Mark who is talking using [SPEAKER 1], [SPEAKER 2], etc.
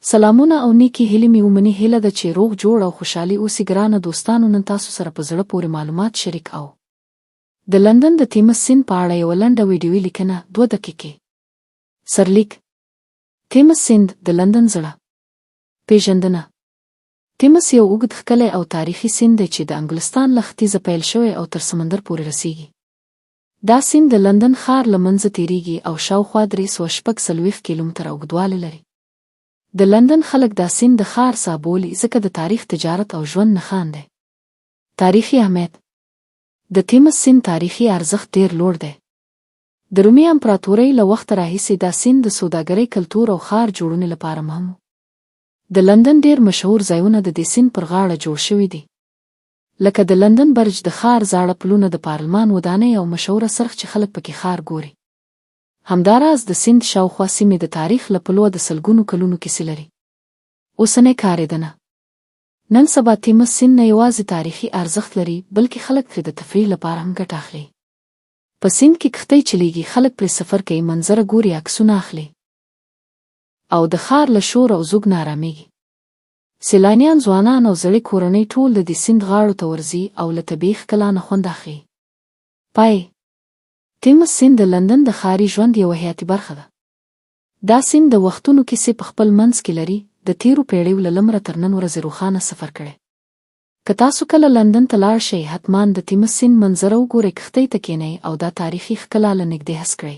[SPEAKER 1] سلامونه او نیکی هیلې مې ومني. هیله ده چې روغ جوړ او خوشحالي اوسئ. ګرانه دوستانو، نن تاسو سره په زړه پورې معلومات شریک او د لندن د تیمس سیند په اړه یوه لنډه ویډیویي لیکنه 2 دقیقې. سرلیک: تیمس سیند د لندن زړه. پیژندنه: تیمس یو اوږد، ښکلی او تاریخي سیند دی چې د انګلستان له ختیځه پیل شوی او تر سمندر پورې رسیږي. دا سیند د لندن ښار له منځه تیریږي او شاوخوا 346 کیلومتره اوږدوالی لري. د لندن خلک دا سیند د ښار ساه بولي ځکه د تاریخ، تجارت او ژوند نښان دی. تاریخي اهمیت: د تیمس سیند تاریخي ارزښت ډېر لوړ دی. د رومي امپراتورۍ له وخته راهیسې دا سیند د سوداګرۍ، کلتور او ښار جوړونې لپاره مهم و. د لندن ډېر مشهور ځایونه د دې سیند پر غاړه جوړ شوي دي، لکه د لندن برج، د ښار زاړه پلونه، د پارلمان ودانۍ او مشهوره څرخ چې خلک پکې ښار ګوري. همداراز د سیند شاوخوا سیمې د تاریخ له پلوه د سلګونو کلونو کیسې لري. اوسنۍ کارېدنه: نن سبا تیمس سیند نه یوازې تاریخي ارزښت لري، بلکې خلک ترې د تفریح لپاره هم ګټه اخلي. په سیند کې کښتۍ چلیږي، خلک پرې سفر کوي، منظره ګوري، عکسونه اخلي او د ښار له شور او زوږ نه ارامېږي. سیلانیان، ځوانان او زړې کورنۍ ټول د دې سیند غاړو ته ورځي او له طبیعي ښکلا نه خوند اخلي. پای: تیمس سیند د لندن د ښاري ژوند یوه حیاتي برخه ده. دا سیند د وختونو کیسې په خپل منځ کې لري، د تیرو پیړیو له لمره تر نن ورځې روښانه سفر کړی. که تاسو کله لندن ته لاړ شئ، حتمان د تیمس سیند منظره وګورئ، کښتۍ ته کښېنئ او دا تاریخي ښکلا له نږدې حس کړئ.